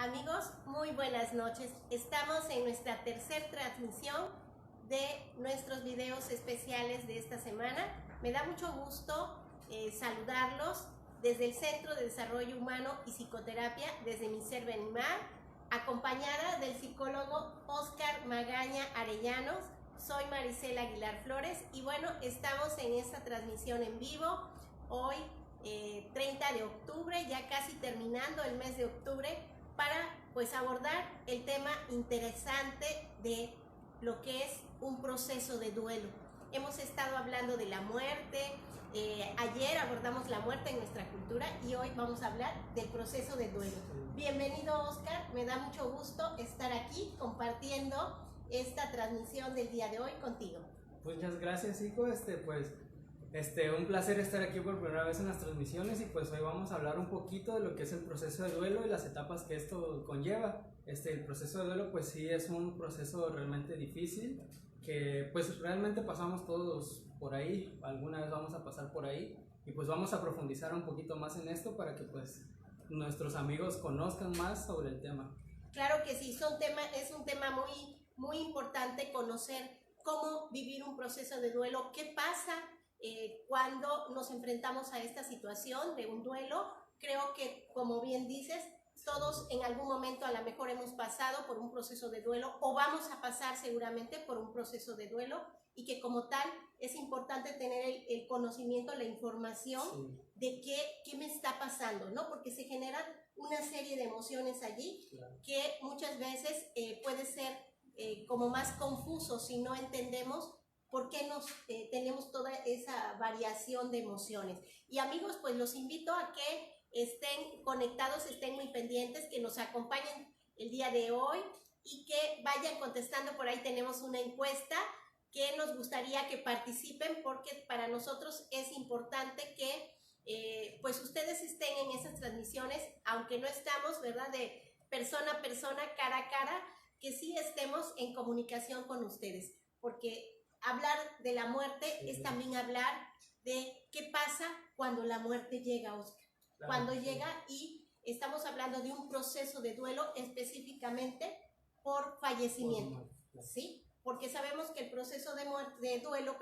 Amigos, muy buenas noches. Estamos en nuestra tercera transmisión de nuestros videos especiales de esta semana. Me da mucho gusto saludarlos desde el Centro de Desarrollo Humano y Psicoterapia, desde mi ser Benimar, acompañada del psicólogo Oscar Magaña Arellanos. Soy Maricela Aguilar Flores y bueno, estamos en esta transmisión en vivo hoy 30 de octubre, ya casi terminando el mes de octubre, para pues abordar el tema interesante de lo que es un proceso de duelo. Hemos estado hablando de la muerte, ayer abordamos la muerte en nuestra cultura y hoy vamos a hablar del proceso de duelo. Bienvenido, Oscar, me da mucho gusto estar aquí compartiendo esta transmisión del día de hoy contigo. Muchas gracias, hijo. Un placer estar aquí por primera vez en las transmisiones y pues hoy vamos a hablar un poquito de lo que es el proceso de duelo y las etapas que esto conlleva. El proceso de duelo pues sí es un proceso realmente difícil que pues realmente pasamos todos por ahí, alguna vez vamos a pasar por ahí y pues vamos a profundizar un poquito más en esto para que pues nuestros amigos conozcan más sobre el tema. Claro que sí, es un tema muy importante conocer cómo vivir un proceso de duelo, qué pasa cuando nos enfrentamos a esta situación de un duelo. Creo que, como bien dices, todos en algún momento a lo mejor hemos pasado por un proceso de duelo o vamos a pasar seguramente por un proceso de duelo y que como tal es importante tener el conocimiento, la información de qué me está pasando, ¿no? Porque se generan una serie de emociones allí que muchas veces puede ser como más confuso si no entendemos por qué tenemos toda esa variación de emociones. Y amigos, pues los invito a que estén conectados, estén muy pendientes, que nos acompañen el día de hoy y que vayan contestando. Por ahí tenemos una encuesta que nos gustaría que participen, porque para nosotros es importante que pues ustedes estén en esas transmisiones, aunque no estamos, ¿verdad?, de persona a persona, cara a cara, que sí estemos en comunicación con ustedes, porque hablar de la muerte es también hablar de qué pasa cuando la muerte llega, Oscar. Claro, cuando llega y estamos hablando de un proceso de duelo específicamente por fallecimiento, ¿sí? Porque sabemos que el proceso de duelo,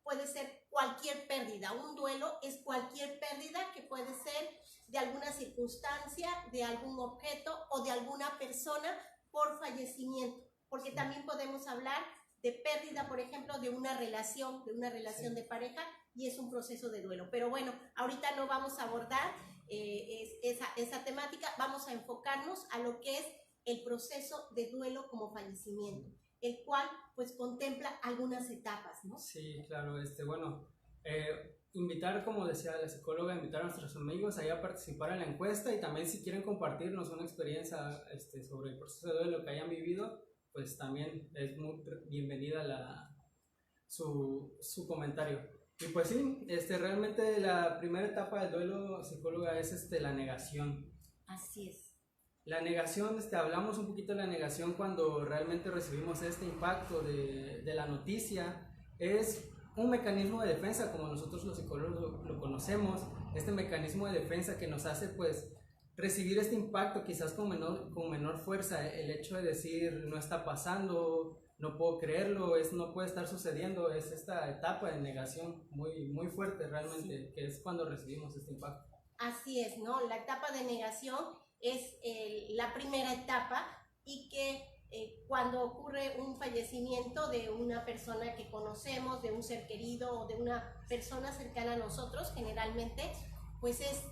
puede ser cualquier pérdida. Un duelo es cualquier pérdida que puede ser de alguna circunstancia, de algún objeto o de alguna persona por fallecimiento. Porque también podemos hablar de pérdida, por ejemplo, de una relación de pareja, y es un proceso de duelo. Pero bueno, ahorita no vamos a abordar esa temática, vamos a enfocarnos a lo que es el proceso de duelo como fallecimiento, el cual pues contempla algunas etapas, ¿no? Sí, claro, invitar, como decía la psicóloga, invitar a nuestros amigos ahí a participar en la encuesta y también si quieren compartirnos una experiencia sobre el proceso de duelo que hayan vivido, pues también es muy bienvenida su comentario. Y pues sí, realmente la primera etapa del duelo, psicóloga, es la negación. Así es. La negación, hablamos un poquito de la negación cuando realmente recibimos este impacto de la noticia. Es un mecanismo de defensa, como nosotros los psicólogos lo conocemos, este mecanismo de defensa que nos hace pues recibir este impacto quizás con menor fuerza, el hecho de decir no está pasando, no puedo creerlo, no puede estar sucediendo, es esta etapa de negación muy fuerte realmente, sí, que es cuando recibimos este impacto. Así es, ¿no? La etapa de negación es la primera etapa y que cuando ocurre un fallecimiento de una persona que conocemos, de un ser querido o de una persona cercana a nosotros, generalmente pues es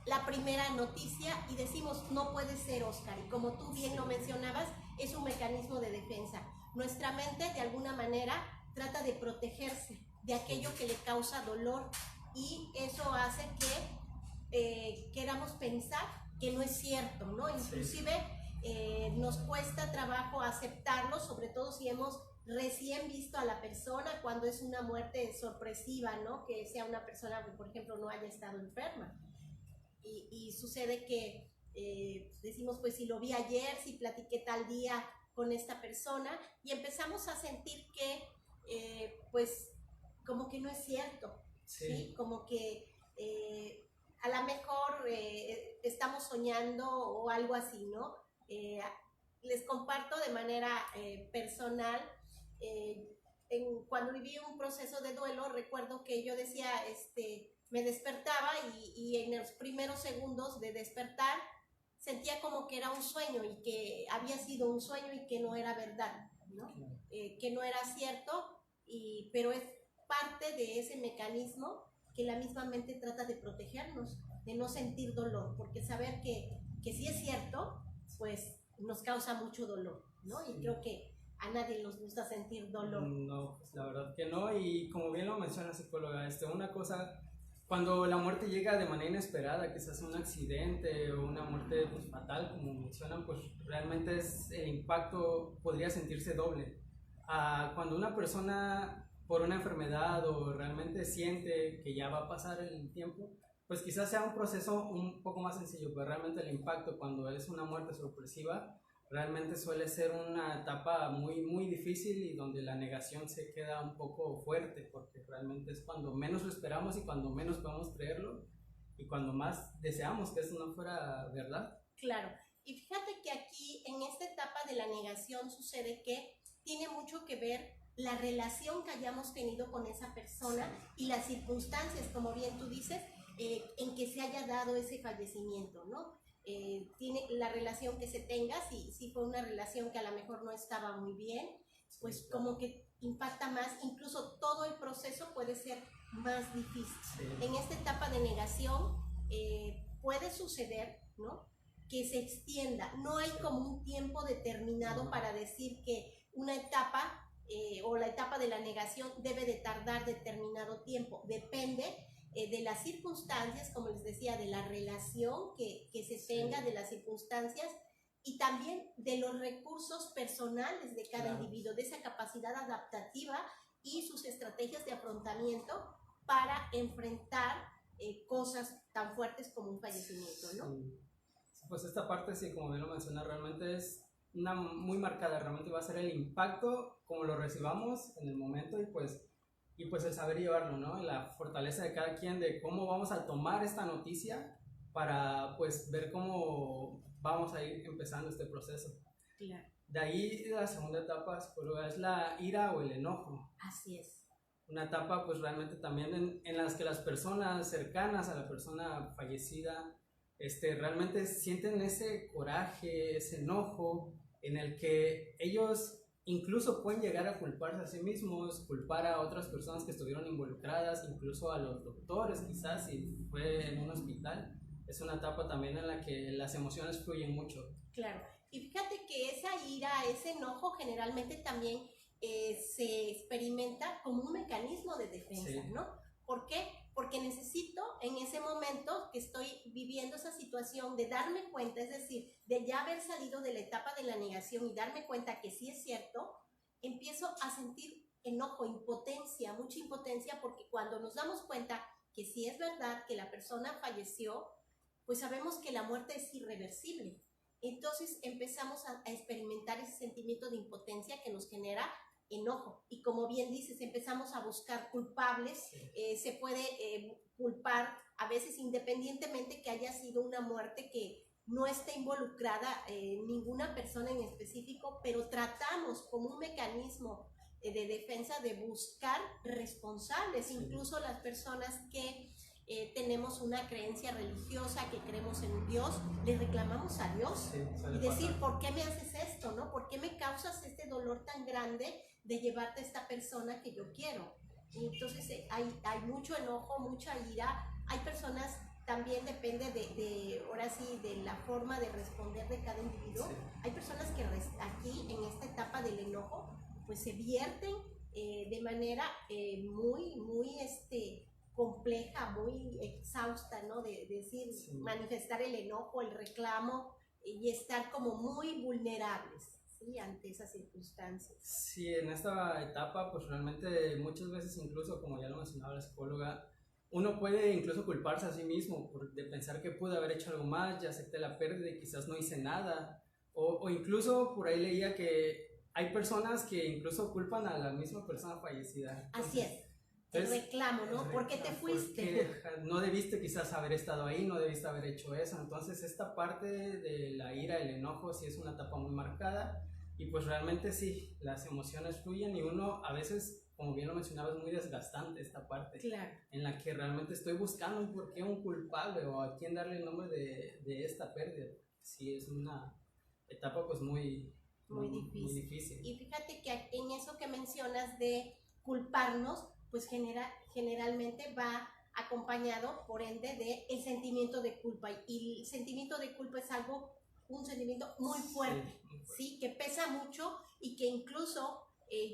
la primera noticia y decimos no puede ser, Oscar, y como tú bien lo mencionabas, es un mecanismo de defensa. Nuestra mente de alguna manera trata de protegerse de aquello que le causa dolor y eso hace que queramos pensar que no es cierto, ¿no? Inclusive nos cuesta trabajo aceptarlo, sobre todo si hemos recién visto a la persona, cuando es una muerte sorpresiva, ¿no? Que sea una persona que, por ejemplo, no haya estado enferma. Y sucede que decimos, pues si lo vi ayer, si platiqué tal día con esta persona, y empezamos a sentir que, pues, como que no es cierto, ¿sí? Como que a lo mejor estamos soñando o algo así, ¿no? Les comparto de manera personal, cuando viví un proceso de duelo, recuerdo que yo decía, me despertaba y en los primeros segundos de despertar sentía como que era un sueño y que había sido un sueño y que no era verdad, ¿no? Que no era cierto, pero es parte de ese mecanismo que la misma mente trata de protegernos, de no sentir dolor, porque saber que sí es cierto, pues nos causa mucho dolor, ¿no? Y creo que a nadie nos gusta sentir dolor. No, pues la verdad que no, y como bien lo menciona la psicóloga, una cosa, cuando la muerte llega de manera inesperada, quizás un accidente o una muerte pues, fatal, como mencionan, pues realmente el impacto podría sentirse doble. Cuando una persona por una enfermedad o realmente siente que ya va a pasar el tiempo, pues quizás sea un proceso un poco más sencillo, pero realmente el impacto cuando es una muerte sorpresiva realmente suele ser una etapa muy, muy difícil y donde la negación se queda un poco fuerte, porque realmente es cuando menos lo esperamos y cuando menos podemos creerlo y cuando más deseamos que eso no fuera verdad. Claro, y fíjate que aquí en esta etapa de la negación sucede que tiene mucho que ver la relación que hayamos tenido con esa persona y las circunstancias, como bien tú dices, en que se haya dado ese fallecimiento, ¿no? Tiene la relación que se tenga, si fue una relación que a lo mejor no estaba muy bien, pues como que impacta más, incluso todo el proceso puede ser más difícil. Sí. En esta etapa de negación puede suceder, ¿no?, que se extienda, no hay como un tiempo determinado para decir que una etapa o la etapa de la negación debe de tardar determinado tiempo, depende de las circunstancias, como les decía, de la relación que se tenga, de las circunstancias y también de los recursos personales de cada individuo, de esa capacidad adaptativa y sus estrategias de afrontamiento para enfrentar cosas tan fuertes como un fallecimiento, ¿no? Sí. Pues esta parte, sí, como bien lo menciona, realmente es una muy marcada, realmente va a ser el impacto como lo recibamos en el momento y pues el saber llevarlo, ¿no? La fortaleza de cada quien de cómo vamos a tomar esta noticia para pues ver cómo vamos a ir empezando este proceso. Claro. De ahí la segunda etapa, psicóloga, es la ira o el enojo. Así es. Una etapa pues realmente también en las que las personas cercanas a la persona fallecida realmente sienten ese coraje, ese enojo en el que ellos incluso pueden llegar a culparse a sí mismos, culpar a otras personas que estuvieron involucradas, incluso a los doctores quizás, si fue en un hospital. Es una etapa también en la que las emociones fluyen mucho. Claro, y fíjate que esa ira, ese enojo generalmente también se experimenta como un mecanismo de defensa, sí, ¿no? ¿Por qué? Porque necesito en ese momento que estoy viviendo esa situación de darme cuenta, es decir, de ya haber salido de la etapa de la negación y darme cuenta que sí es cierto, empiezo a sentir enojo, impotencia, mucha impotencia, porque cuando nos damos cuenta que sí es verdad que la persona falleció, pues sabemos que la muerte es irreversible. Entonces empezamos a experimentar ese sentimiento de impotencia que nos genera enojo, y como bien dices, empezamos a buscar culpables. Sí. Se puede culpar a veces independientemente que haya sido una muerte que no esté involucrada ninguna persona en específico, pero tratamos como un mecanismo de defensa de buscar responsables, sí, incluso las personas que tenemos una creencia religiosa, que creemos en Dios, le reclamamos a Dios, sí, y decir, ¿por qué me haces esto, no? ¿Por qué me causas este dolor tan grande de llevarte a esta persona que yo quiero? Y entonces hay mucho enojo, mucha ira. Hay personas, también depende ahora sí, de la forma de responder de cada individuo. Sí. Hay personas que aquí, en esta etapa del enojo, pues se vierten de manera muy, muy compleja, muy exhausta, ¿no? De decir, sí, manifestar el enojo, el reclamo y estar como muy vulnerables, ¿sí?, ante esas circunstancias. Sí, en esta etapa, pues realmente muchas veces, incluso como ya lo mencionaba la psicóloga, uno puede incluso culparse a sí mismo de pensar que pude haber hecho algo más, ya acepté la pérdida y quizás no hice nada, o incluso por ahí leía que hay personas que incluso culpan a la misma persona fallecida. Entonces, así es. el reclamo, ¿no? ¿Por qué te fuiste? Porque no debiste quizás haber estado ahí, no debiste haber hecho eso. Entonces esta parte de la ira, el enojo, sí es una etapa muy marcada y pues realmente sí, las emociones fluyen y uno a veces, como bien lo mencionaba, es muy desgastante esta parte. Claro. En la que realmente estoy buscando un porqué, un culpable o a quién darle el nombre de esta pérdida. Sí, es una etapa pues muy difícil. Y fíjate que en eso que mencionas de culparnos, pues generalmente va acompañado, por ende, de el sentimiento de culpa. Y el sentimiento de culpa es un sentimiento muy fuerte, ¿sí? Que pesa mucho y que incluso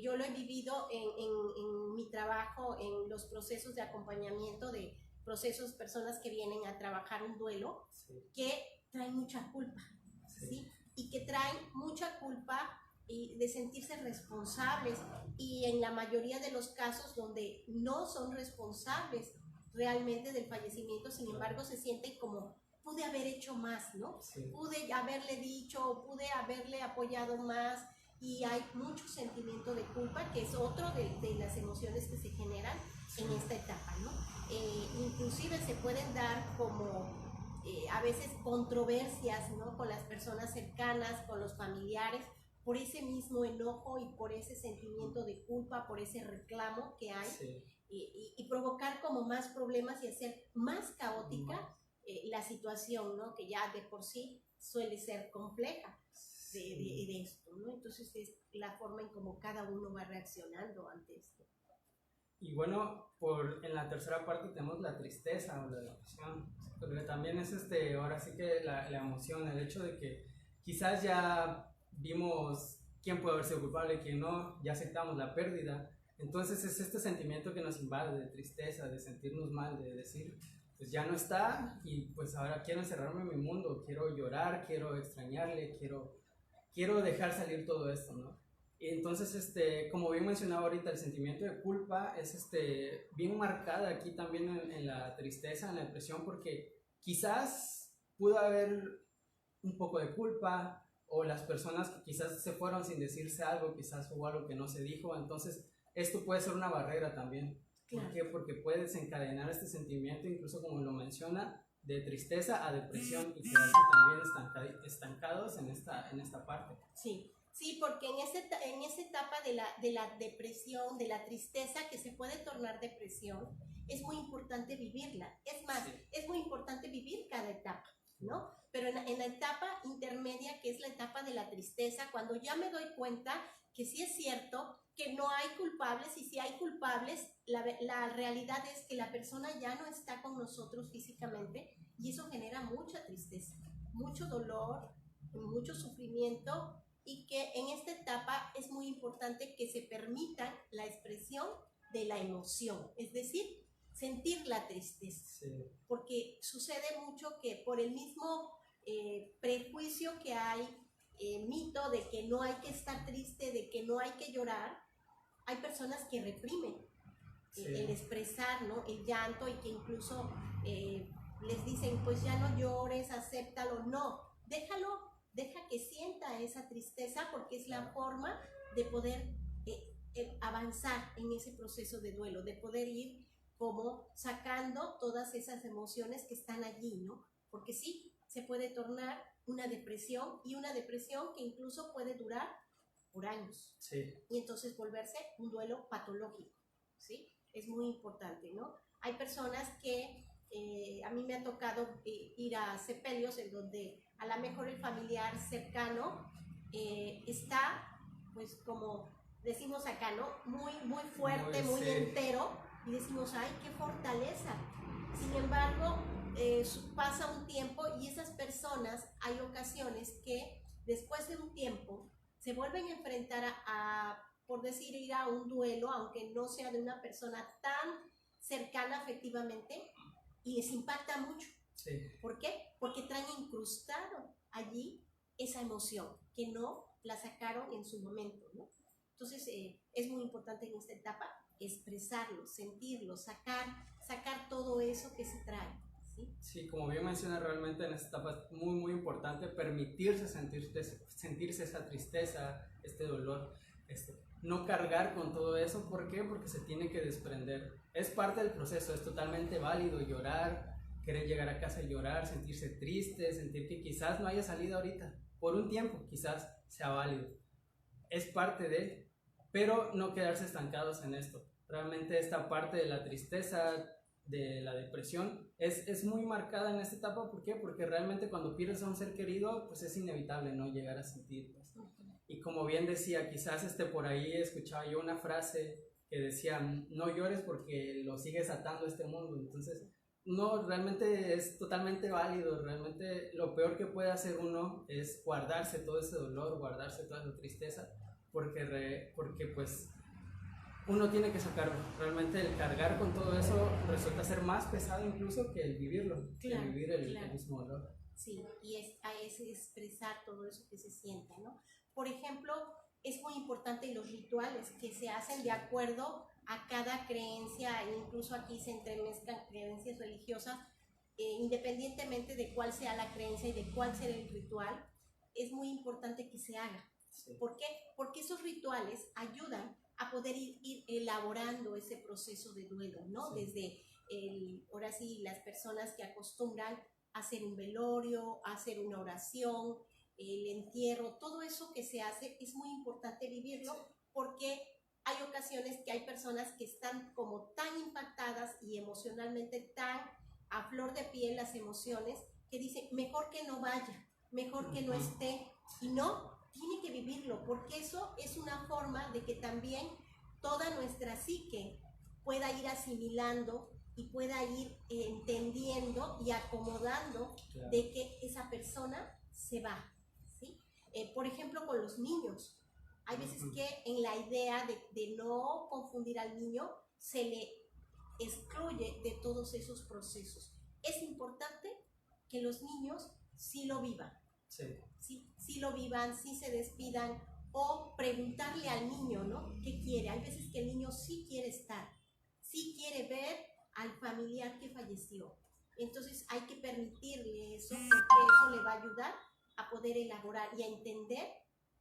yo lo he vivido en mi trabajo, en los procesos de acompañamiento de procesos, personas que vienen a trabajar un duelo, que traen mucha culpa, ¿sí? Y que traen mucha culpa de sentirse responsables, y en la mayoría de los casos donde no son responsables realmente del fallecimiento, sin embargo se sienten como pude haber hecho más, ¿no? Sí. Pude haberle dicho, pude haberle apoyado más, y hay mucho sentimiento de culpa, que es otro de las emociones que se generan en esta etapa, ¿no? Inclusive se pueden dar como a veces controversias, ¿no? Con las personas cercanas, con los familiares, por ese mismo enojo y por ese sentimiento de culpa, por ese reclamo que hay, sí. Y provocar como más problemas y hacer más caótica la situación, ¿no? Que ya de por sí suele ser compleja de esto, ¿no? Entonces es la forma en cómo cada uno va reaccionando ante esto. Y bueno, en la tercera parte tenemos la tristeza o la depresión, porque también es ahora sí que la emoción, el hecho de que quizás ya vimos quién puede haber sido culpable, quién no, ya aceptamos la pérdida, entonces es este sentimiento que nos invade de tristeza, de sentirnos mal, de decir, pues ya no está y pues ahora quiero encerrarme en mi mundo, quiero llorar, quiero extrañarle, quiero dejar salir todo esto, ¿no? Y entonces, como bien mencionaba ahorita, el sentimiento de culpa es bien marcada aquí también en la tristeza, en la depresión, porque quizás pudo haber un poco de culpa, o las personas que quizás se fueron sin decirse algo, quizás hubo algo que no se dijo, entonces esto puede ser una barrera también. Claro. ¿Por qué? Porque puede desencadenar este sentimiento, incluso como lo menciona, de tristeza a depresión, y quedarse también estancados en esta parte. Sí. Sí, porque en esa etapa de la depresión, de la tristeza que se puede tornar depresión, es muy importante vivirla. Es más, sí. Es muy importante vivir cada etapa, ¿no? Pero en la etapa intermedia, que es la etapa de la tristeza, cuando ya me doy cuenta que sí es cierto que no hay culpables, y si hay culpables, la realidad es que la persona ya no está con nosotros físicamente, y eso genera mucha tristeza, mucho dolor, mucho sufrimiento, y que en esta etapa es muy importante que se permita la expresión de la emoción, es decir, sentir la tristeza, sí. Porque sucede mucho que por el mismo prejuicio que hay, mito de que no hay que estar triste, de que no hay que llorar, hay personas que reprimen sí. El expresar, ¿no? El llanto, y que incluso les dicen, pues ya no llores, acéptalo. No, deja que sienta esa tristeza, porque es la forma de poder avanzar en ese proceso de duelo, de poder ir como sacando todas esas emociones que están allí, ¿no? Porque sí, se puede tornar una depresión, y una depresión que incluso puede durar por años. Sí. Y entonces volverse un duelo patológico, ¿sí? Es muy importante, ¿no? Hay personas que a mí me ha tocado ir a sepelios en donde a lo mejor el familiar cercano está, pues como decimos acá, ¿no? Muy fuerte, muy entero, y decimos, ¡ay, qué fortaleza! Sin embargo, pasa un tiempo, y esas personas, hay ocasiones que después de un tiempo se vuelven a enfrentar por decir, ir a un duelo, aunque no sea de una persona tan cercana afectivamente, y les impacta mucho. Sí. ¿Por qué? Porque traen incrustado allí esa emoción que no la sacaron en su momento, ¿no? Entonces es muy importante en esta etapa expresarlo, sentirlo, sacar todo eso que se trae, ¿sí? Sí, como bien menciona, realmente en esta etapa es muy importante permitirse sentirse esa tristeza, este dolor, no cargar con todo eso. ¿Por qué? Porque se tiene que desprender. Es parte del proceso, es totalmente válido llorar, querer llegar a casa y llorar, sentirse triste, sentir que quizás no haya salido ahorita, por un tiempo quizás sea válido. Es parte de, pero no quedarse estancados en esto. Realmente esta parte de la tristeza, de la depresión, es muy marcada en esta etapa. ¿Por qué? Porque realmente cuando pierdes a un ser querido, pues es inevitable no llegar a sentir, pues. Y como bien decía, quizás por ahí escuchaba yo una frase que decía, no llores porque lo sigues atando a este mundo. Entonces, no, realmente es totalmente válido. Realmente lo peor que puede hacer uno es guardarse todo ese dolor, guardarse toda esa tristeza, porque pues uno tiene que sacarlo. Realmente el cargar con todo eso resulta ser más pesado incluso que el vivirlo, claro, que vivir el mismo dolor. Sí, y es expresar todo eso que se siente, ¿no? Por ejemplo, es muy importante los rituales que se hacen de acuerdo a cada creencia, e incluso aquí se entremezclan creencias religiosas, independientemente de cuál sea la creencia y de cuál sea el ritual, es muy importante que se haga. Sí. ¿Por qué? Porque esos rituales ayudan a poder ir elaborando ese proceso de duelo, ¿no? Sí. Desde, ahora sí, las personas que acostumbran a hacer un velorio, a hacer una oración, el entierro, todo eso que se hace es muy importante vivirlo, porque hay ocasiones que hay personas que están como tan impactadas y emocionalmente tan a flor de piel las emociones, que dicen, mejor que no vaya, mejor que no esté, y no, tiene que vivirlo, porque eso es una forma de que también toda nuestra psique pueda ir asimilando y pueda ir entendiendo y acomodando, claro, de que esa persona se va, ¿sí? Por ejemplo, con los niños, hay veces que en la idea de no confundir al niño, se le excluye de todos esos procesos. Es importante que los niños sí lo vivan, sí lo vivan, sí se despidan, o preguntarle al niño, ¿no? ¿Qué quiere? Hay veces que el niño sí quiere estar, sí quiere ver al familiar que falleció. Entonces hay que permitirle eso, porque eso le va a ayudar a poder elaborar y a entender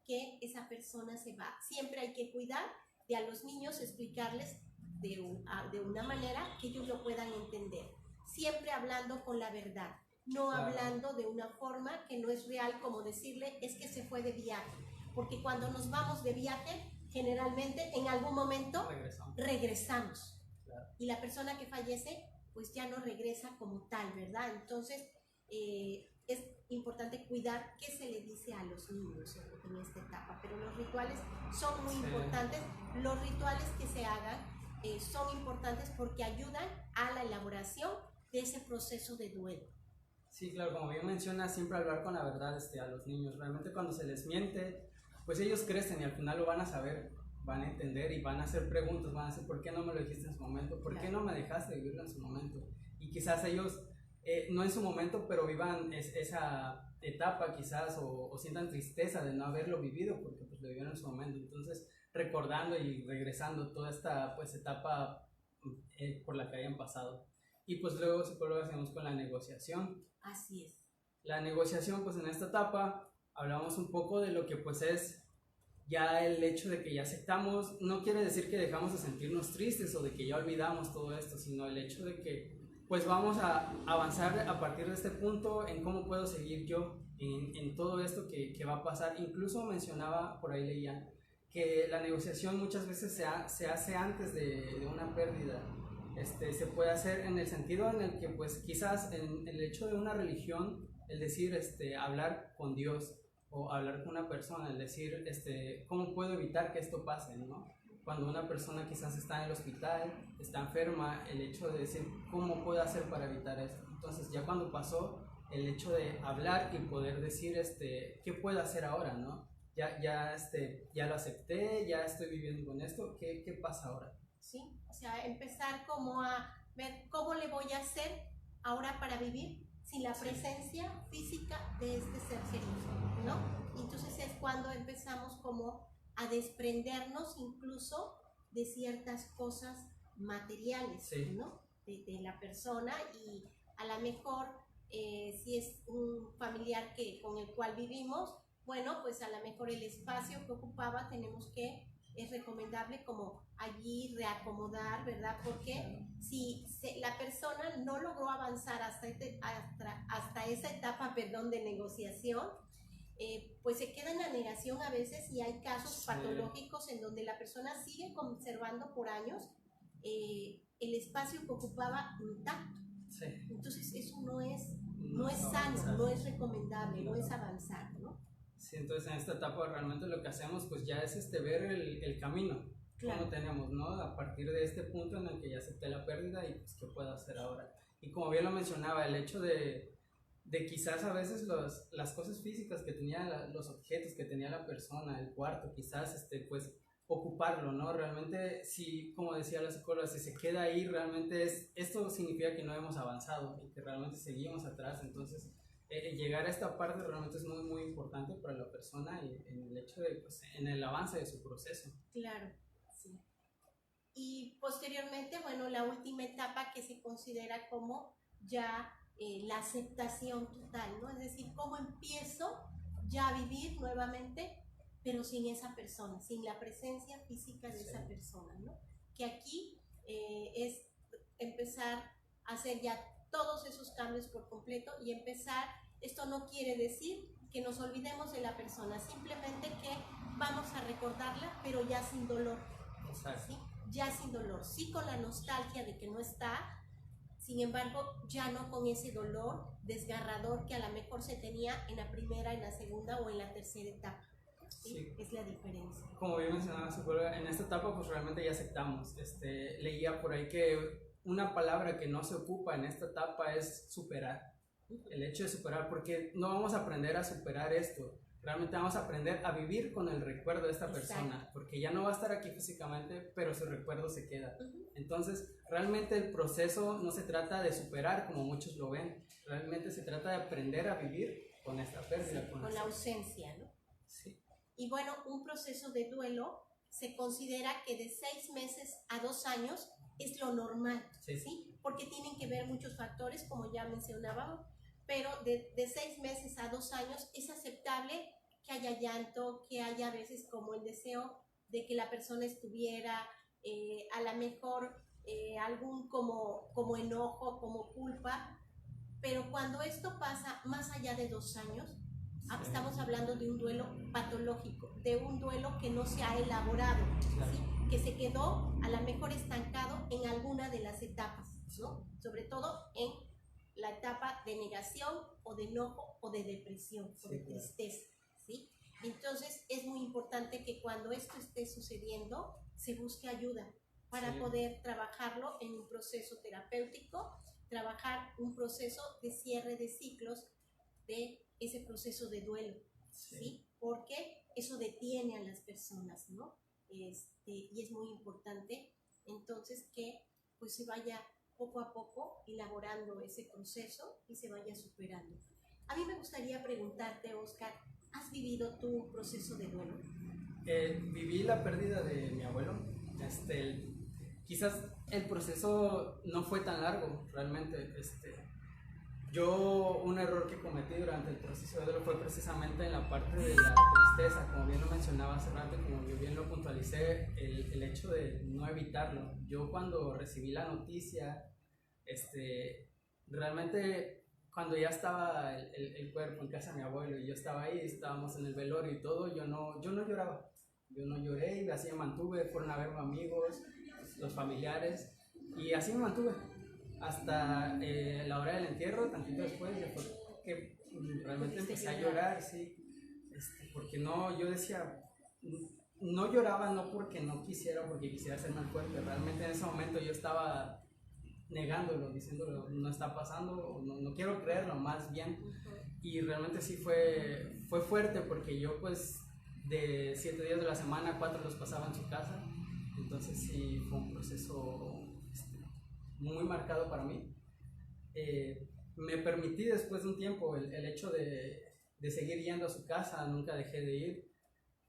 que esa persona se va. Siempre hay que cuidar de a los niños, explicarles de una manera que ellos lo puedan entender. Siempre hablando con la verdad, no, claro, hablando de una forma que no es real, como decirle, es que se fue de viaje. Porque cuando nos vamos de viaje, generalmente en algún momento regresamos. Claro. Y la persona que fallece, pues ya no regresa como tal, ¿verdad? Entonces, es importante cuidar qué se le dice a los niños en esta etapa. Pero los rituales son muy importantes. Los rituales que se hagan son importantes porque ayudan a la elaboración de ese proceso de duelo. Sí, claro, como bien menciona, siempre hablar con la verdad a los niños. Realmente cuando se les miente, pues ellos crecen y al final lo van a saber, van a entender y van a hacer preguntas, van a decir, ¿por qué no me lo dijiste en su momento? ¿Por qué no me dejaste vivirlo en su momento? Y quizás ellos, no en su momento, pero vivan esa etapa quizás, o sientan tristeza de no haberlo vivido, porque pues lo vivieron en su momento. Entonces, recordando y regresando toda esta pues etapa por la que hayan pasado. Y pues luego, psicólogos, hacemos con la negociación. Así es. La negociación, pues en esta etapa hablamos un poco de lo que pues es ya el hecho de que ya aceptamos. No quiere decir que dejamos de sentirnos tristes o de que ya olvidamos todo esto, sino el hecho de que pues vamos a avanzar a partir de este punto en cómo puedo seguir yo en todo esto que va a pasar. Incluso mencionaba, por ahí leía, que la negociación muchas veces se hace antes de una pérdida. Se puede hacer en el sentido en el que pues quizás en el hecho de una religión, el decir hablar con Dios o hablar con una persona, el decir cómo puedo evitar que esto pase, ¿no? Cuando una persona quizás está en el hospital, está enferma, el hecho de decir cómo puedo hacer para evitar esto. Entonces ya cuando pasó, el hecho de hablar y poder decir qué puedo hacer ahora, ¿no? Ya lo acepté, ya estoy viviendo con esto, ¿qué pasa ahora? ¿Sí? O sea, empezar como a ver cómo le voy a hacer ahora para vivir sin la presencia física de este ser querido, ¿no? Entonces es cuando empezamos como a desprendernos incluso de ciertas cosas materiales, sí, ¿no? De la persona, y a lo mejor si es un familiar con el cual vivimos, bueno, pues a lo mejor el espacio que ocupaba tenemos que es recomendable como allí reacomodar, ¿verdad? Porque si la persona no logró avanzar hasta esa etapa, perdón, de negociación, pues se queda en la negación a veces, y hay casos patológicos en donde la persona sigue conservando por años el espacio que ocupaba intacto. Sí. Entonces eso no es sano, no es recomendable, no es avanzar, ¿no? Sí, entonces en esta etapa realmente lo que hacemos pues ya es ver el camino, claro, cómo tenemos, ¿no? A partir de este punto en el que ya acepté la pérdida y pues qué puedo hacer ahora. Y como bien lo mencionaba, el hecho de quizás a veces las cosas físicas que tenía, los objetos que tenía la persona, el cuarto, quizás pues ocuparlo, ¿no? Realmente, si, como decía la psicóloga, si se queda ahí, realmente esto significa que no hemos avanzado y que realmente seguimos atrás. Entonces, llegar a esta parte realmente es muy, muy importante para la persona y en el hecho de, pues, en el avance de su proceso. Claro, sí. Y posteriormente, bueno, la última etapa que se considera como ya la aceptación total, ¿no? Es decir, cómo empiezo ya a vivir nuevamente, pero sin esa persona, sin la presencia física de esa persona, ¿no? Que aquí es empezar a hacer ya todos esos cambios por completo y empezar, esto no quiere decir que nos olvidemos de la persona, simplemente que vamos a recordarla, pero ya sin dolor. ¿Sí? Ya sin dolor, sí con la nostalgia de que no está, sin embargo, ya no con ese dolor desgarrador que a lo mejor se tenía en la primera, en la segunda o en la tercera etapa. ¿Sí? Sí. Es la diferencia. Como bien mencionaba psicóloga, en esta etapa pues realmente ya aceptamos. Leía por ahí que una palabra que no se ocupa en esta etapa es superar. El hecho de superar, porque no vamos a aprender a superar esto. Realmente vamos a aprender a vivir con el recuerdo de esta persona, porque ya no va a estar aquí físicamente, pero su recuerdo se queda. Entonces, realmente el proceso no se trata de superar como muchos lo ven, realmente se trata de aprender a vivir con esta pérdida. Sí, con la ausencia, ¿no? Sí. Y bueno, un proceso de duelo se considera que de 6 meses a 2 años es lo normal, ¿sí? Porque tienen que ver muchos factores, como ya mencionábamos, pero de 6 meses a 2 años es aceptable que haya llanto, que haya a veces como el deseo de que la persona estuviera, a lo mejor algún como enojo, como culpa, pero cuando esto pasa más allá de 2 años, estamos hablando de un duelo patológico, de un duelo que no se ha elaborado, ¿sí? Que se quedó a lo mejor estancado en alguna de las etapas, ¿no? Sobre todo en la etapa de negación o de enojo o de depresión o de tristeza, ¿sí? Entonces es muy importante que cuando esto esté sucediendo se busque ayuda para poder trabajarlo en un proceso terapéutico, trabajar un proceso de cierre de ciclos de ese proceso de duelo, ¿sí? Porque eso detiene a las personas, ¿no? Y es muy importante entonces que pues se vaya poco a poco elaborando ese proceso y se vaya superando. A mí me gustaría preguntarte, Oscar, ¿has vivido tú un proceso de duelo? Viví la pérdida de mi abuelo. Quizás el proceso no fue tan largo, realmente. Un error que cometí durante el proceso de duelo fue precisamente en la parte de la tristeza, como bien lo mencionaba hace rato, como yo bien lo puntualicé, el hecho de no evitarlo. Yo cuando recibí la noticia, realmente cuando ya estaba el cuerpo en casa de mi abuelo y yo estaba ahí, estábamos en el velorio y todo, yo no lloraba, yo no lloré y así me mantuve, fueron a verme amigos, los familiares, y así me mantuve hasta la hora del entierro, tantito después, que realmente empecé a llorar, sí, porque no, yo decía, no lloraba no porque no quisiera, porque quisiera ser más fuerte, realmente en ese momento yo estaba negándolo, diciéndolo, no está pasando, no quiero creerlo, más bien, y realmente sí fue fuerte, porque yo pues de 7 días de la semana, 4 los pasaba en su casa, entonces sí fue un proceso muy marcado para mí. Me permití después de un tiempo el hecho de seguir yendo a su casa, nunca dejé de ir,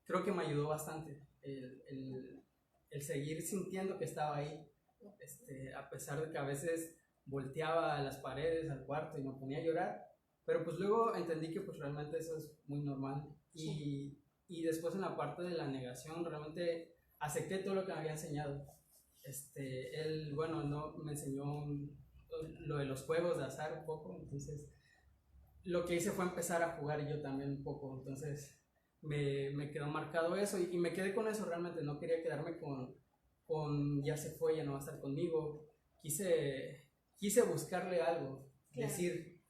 creo que me ayudó bastante el seguir sintiendo que estaba ahí, a pesar de que a veces volteaba a las paredes, al cuarto y me ponía a llorar, pero pues luego entendí que pues realmente eso es muy normal. Y después en la parte de la negación, realmente acepté todo lo que me había enseñado. Él, bueno, no, me enseñó lo de los juegos de azar un poco, entonces lo que hice fue empezar a jugar yo también un poco, entonces me quedó marcado eso y me quedé con eso realmente, no quería quedarme con ya se fue, ya no va a estar conmigo, quise buscarle algo, claro. Decir,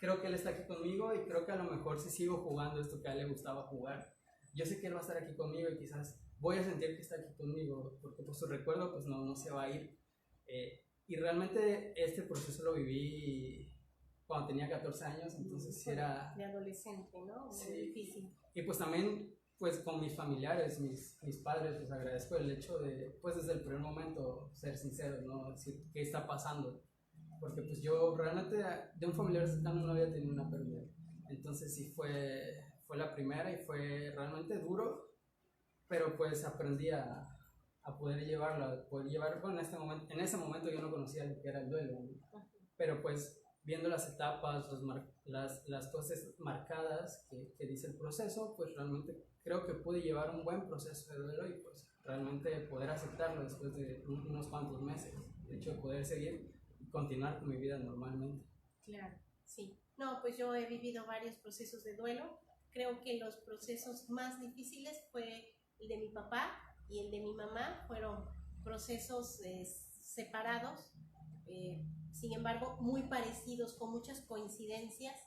creo que él está aquí conmigo y creo que a lo mejor si sigo jugando esto que a él le gustaba jugar, yo sé que él va a estar aquí conmigo y quizás voy a sentir que está aquí conmigo, porque pues su recuerdo pues no se va a ir. Y realmente este proceso lo viví cuando tenía 14 años, entonces sí era... De adolescente, ¿no? Muy sí, difícil. Y pues también pues con mis familiares, mis padres, les agradezco el hecho de, pues desde el primer momento, ser sinceros, ¿no? Decir qué está pasando. Porque pues yo realmente de un familiar cercano no había tenido una pérdida. Entonces sí fue la primera y fue realmente duro, pero pues aprendí a poder llevarla, bueno, en ese momento yo no conocía lo que era el duelo, ¿no? Pero pues viendo las etapas, las cosas marcadas que dice el proceso, pues realmente creo que pude llevar un buen proceso de duelo y pues realmente poder aceptarlo después de unos cuantos meses, de hecho poder seguir y continuar con mi vida normalmente. Claro, sí. No, pues yo he vivido varios procesos de duelo. Creo que los procesos más difíciles fue el de mi papá y el de mi mamá. Fueron procesos separados, sin embargo muy parecidos, con muchas coincidencias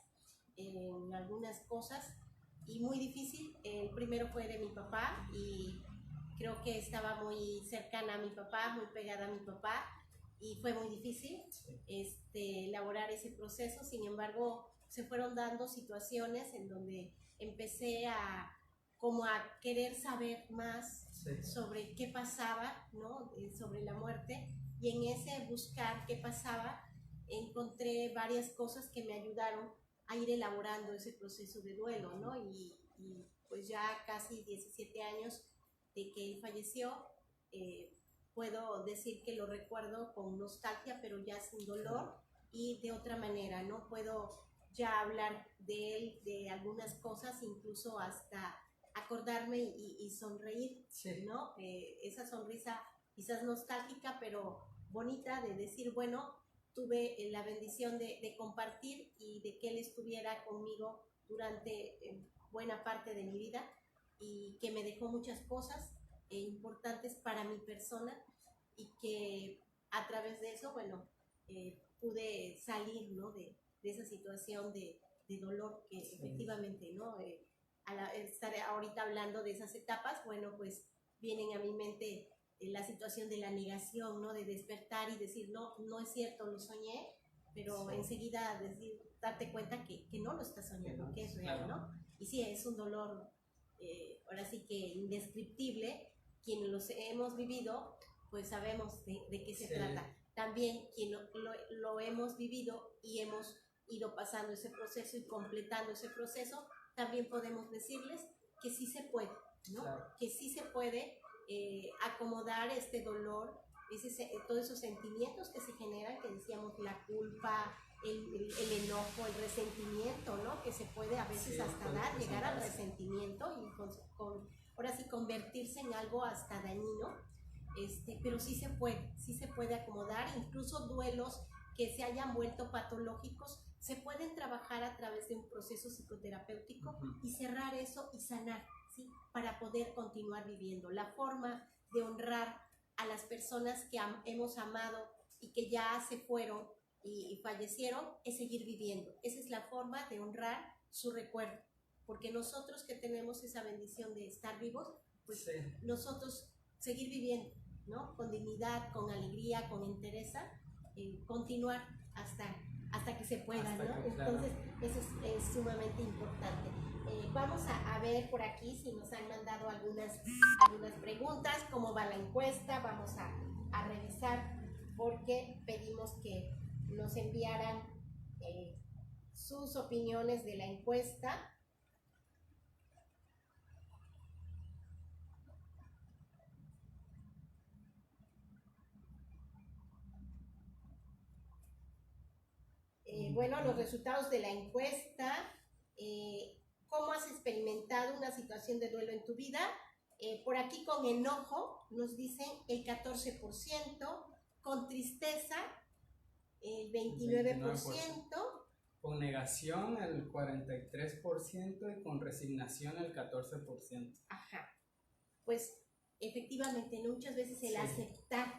en algunas cosas y muy difícil. El primero fue de mi papá y creo que estaba muy cercana a mi papá, muy pegada a mi papá y fue muy difícil elaborar ese proceso. Sin embargo, se fueron dando situaciones en donde empecé a querer saber más sobre qué pasaba, ¿no? Sobre la muerte, y en ese buscar qué pasaba encontré varias cosas que me ayudaron a ir elaborando ese proceso de duelo, ¿no? Y pues ya casi 17 años de que él falleció, puedo decir que lo recuerdo con nostalgia, pero ya sin dolor y de otra manera, ¿no? Puedo ya hablar de él, de algunas cosas, incluso hasta acordarme y sonreír, sí, ¿no? Esa sonrisa quizás nostálgica, pero bonita, de decir, bueno, tuve la bendición de compartir y de que él estuviera conmigo durante buena parte de mi vida y que me dejó muchas cosas importantes para mi persona y que a través de eso, bueno, pude salir, ¿no? de esa situación de dolor que sí, efectivamente, ¿no? Al estar ahorita hablando de esas etapas, bueno, pues vienen a mi mente la situación de la negación, ¿no? De despertar y decir, no, no es cierto, lo soñé, pero sí, enseguida darte cuenta que no lo estás soñando, sí, que es real, claro, ¿no? Y sí, es un dolor, ahora sí que indescriptible. Quienes los hemos vivido, pues sabemos de qué se sí trata. También quienes lo hemos vivido y hemos ido pasando ese proceso y completando ese proceso, también podemos decirles que sí se puede, ¿no? Claro. Que sí se puede acomodar este dolor, todos esos sentimientos que se generan, que decíamos, la culpa, el enojo, el resentimiento, ¿no? Que se puede a veces sí, hasta llegar al resentimiento y ahora sí convertirse en algo hasta dañino, pero sí se puede acomodar. Incluso duelos que se hayan vuelto patológicos se pueden trabajar a través de un proceso psicoterapéutico y cerrar eso y sanar, ¿sí? Para poder continuar viviendo. La forma de honrar a las personas que hemos amado y que ya se fueron y fallecieron es seguir viviendo. Esa es la forma de honrar su recuerdo, porque nosotros que tenemos esa bendición de estar vivos, pues sí, nosotros seguir viviendo, ¿no? Con dignidad, con alegría, con entereza, continuar hasta que se pueda, ¿no? Que, claro. Entonces eso es sumamente importante. Vamos a ver por aquí si nos han mandado algunas preguntas, cómo va la encuesta. Vamos a revisar, porque pedimos que nos enviaran sus opiniones de la encuesta. Bueno, los resultados de la encuesta. ¿Cómo has experimentado una situación de duelo en tu vida? Por aquí con enojo nos dicen el 14%, con tristeza el 29%. Con negación el 43% y con resignación el 14%. Ajá. Pues efectivamente, ¿no? Muchas veces el aceptar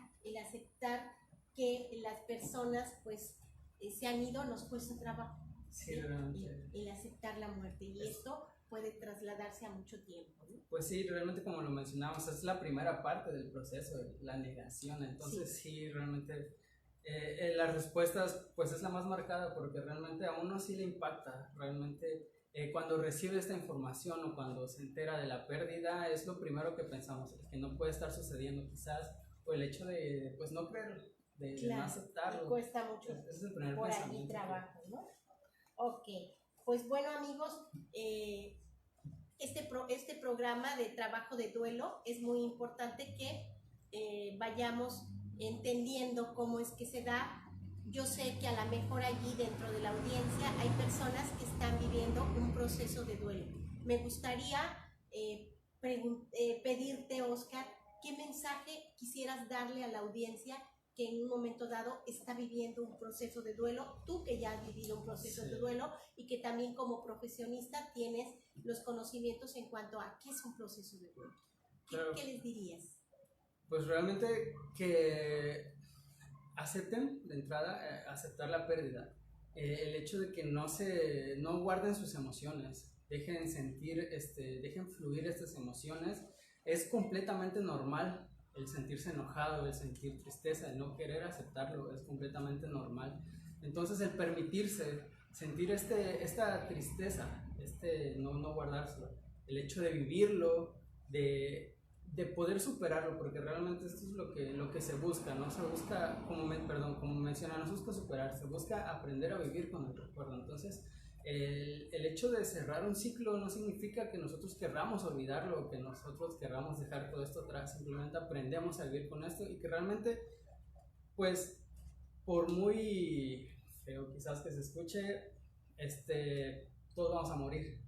que las personas pues se han ido nos cuesta trabajo. Sí, realmente. El aceptar la muerte, y esto puede trasladarse a mucho tiempo, ¿no? Pues sí, realmente como lo mencionamos, es la primera parte del proceso, la negación. Entonces sí realmente las respuestas pues es la más marcada, porque realmente a uno sí le impacta. Realmente cuando recibe esta información o cuando se entera de la pérdida, es lo primero que pensamos, que no puede estar sucediendo quizás, o el hecho de pues no creerlo, de no aceptarlo. Cuesta mucho. Ese es el primer por pensamiento. Ahí trabajo, ¿no? Ok, pues bueno amigos, este programa de trabajo de duelo es muy importante que vayamos entendiendo cómo es que se da. Yo sé que a lo mejor allí dentro de la audiencia hay personas que están viviendo un proceso de duelo. Me gustaría pedirte, Oscar, ¿qué mensaje quisieras darle a la audiencia que en un momento dado está viviendo un proceso de duelo, tú que ya has vivido un proceso de duelo y que también como profesionista tienes los conocimientos en cuanto a qué es un proceso de duelo? ¿Qué les dirías? Pues realmente que acepten de entrada, aceptar la pérdida, el hecho de que no guarden sus emociones, dejen sentir, dejen fluir estas emociones. Es completamente normal el sentirse enojado, el sentir tristeza, el no querer aceptarlo, es completamente normal. Entonces el permitirse sentir esta tristeza, no guardárselo, el hecho de vivirlo, de poder superarlo, porque realmente esto es lo que se busca, no se busca, como menciona, no se busca superar, se busca aprender a vivir con el recuerdo. Entonces el hecho de cerrar un ciclo no significa que nosotros querramos olvidarlo o que nosotros querramos dejar todo esto atrás. Simplemente aprendemos a vivir con esto, y que realmente pues por muy feo quizás que se escuche, todos vamos a morir.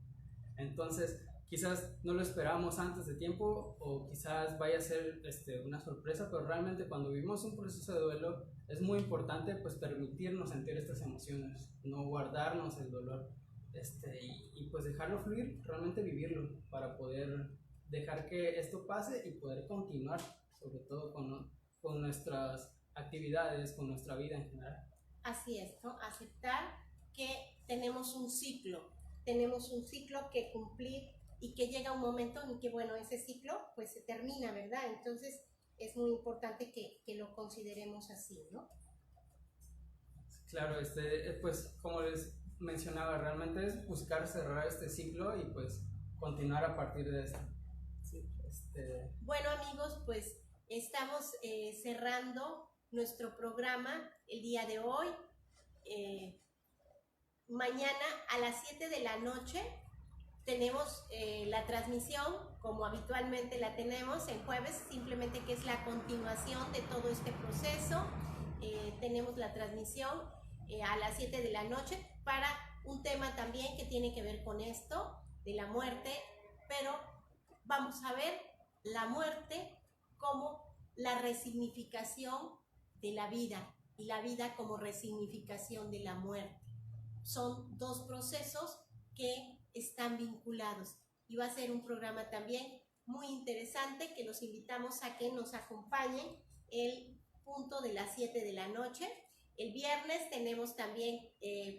Entonces quizás no lo esperamos antes de tiempo, o quizás vaya a ser una sorpresa, pero realmente cuando vivimos un proceso de duelo es muy importante pues permitirnos sentir estas emociones, no guardarnos el dolor, y pues dejarlo fluir, realmente vivirlo, para poder dejar que esto pase y poder continuar, sobre todo con nuestras actividades, con nuestra vida en general. Así es, ¿no? Aceptar que tenemos un ciclo que cumplir, y que llega un momento en que, bueno, ese ciclo pues se termina, ¿verdad? Entonces es muy importante que lo consideremos así, ¿no? Claro, pues como les mencionaba, realmente es buscar cerrar este ciclo y pues continuar a partir de esto. Sí, Bueno amigos, pues estamos cerrando nuestro programa el día de hoy. Mañana a las 7 de la noche tenemos la transmisión, como habitualmente la tenemos en jueves, simplemente que es la continuación de todo este proceso. Tenemos la transmisión a las 7 de la noche para un tema también que tiene que ver con esto, de la muerte, pero vamos a ver la muerte como la resignificación de la vida, y la vida como resignificación de la muerte. Son dos procesos que están vinculados, y va a ser un programa también muy interesante que los invitamos a que nos acompañen el punto de las 7 de la noche. El viernes tenemos también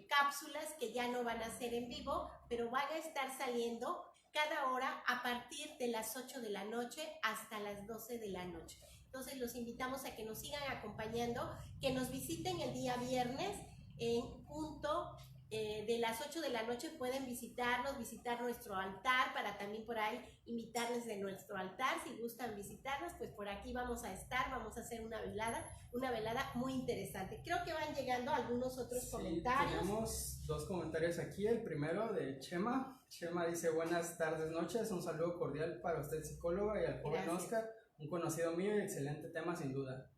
cápsulas que ya no van a ser en vivo, pero van a estar saliendo cada hora a partir de las 8 de la noche hasta las 12 de la noche. Entonces los invitamos a que nos sigan acompañando, que nos visiten el día viernes en punto de las 8 de la noche. Pueden visitar nuestro altar, para también por ahí invitarles de nuestro altar. Si gustan visitarnos, pues por aquí vamos a estar, vamos a hacer una velada muy interesante. Creo que van llegando algunos otros comentarios. Tenemos dos comentarios aquí. El primero de Chema dice: buenas tardes, noches, un saludo cordial para usted, psicóloga, y al joven Oscar, un conocido mío, y excelente tema sin duda.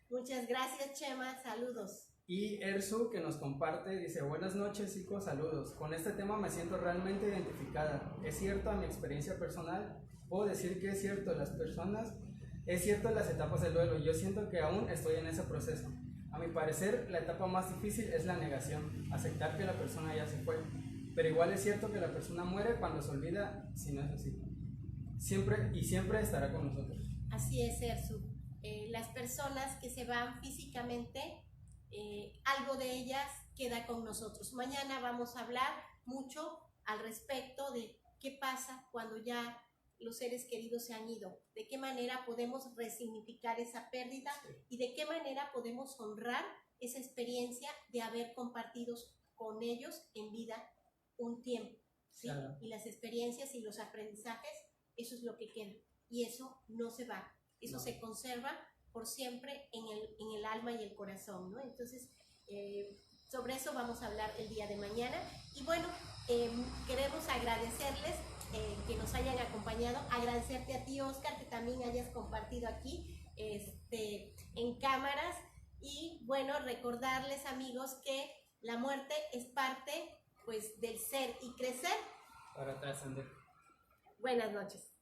Muchas gracias, Chema, saludos. Y Ersu, que nos comparte, dice: buenas noches chicos, saludos. Con este tema me siento realmente identificada. Es cierto, a mi experiencia personal, puedo decir que es cierto, es cierto las etapas del duelo. Yo siento que aún estoy en ese proceso. A mi parecer, la etapa más difícil es la negación, aceptar que la persona ya se fue. Pero igual es cierto que la persona muere cuando se olvida, si no es así. Siempre estará con nosotros. Así es, Ersu. Las personas que se van físicamente, algo de ellas queda con nosotros. Mañana vamos a hablar mucho al respecto de qué pasa cuando ya los seres queridos se han ido, de qué manera podemos resignificar esa pérdida y de qué manera podemos honrar esa experiencia de haber compartido con ellos en vida un tiempo, ¿sí? Claro. Y las experiencias y los aprendizajes, eso es lo que queda y eso no se va, eso se conserva por siempre en el alma y el corazón, ¿no? Entonces, sobre eso vamos a hablar el día de mañana. Y bueno, queremos agradecerles que nos hayan acompañado, agradecerte a ti, Oscar, que también hayas compartido aquí en cámaras. Y bueno, recordarles, amigos, que la muerte es parte, pues, del ser y crecer para trascender. Buenas noches.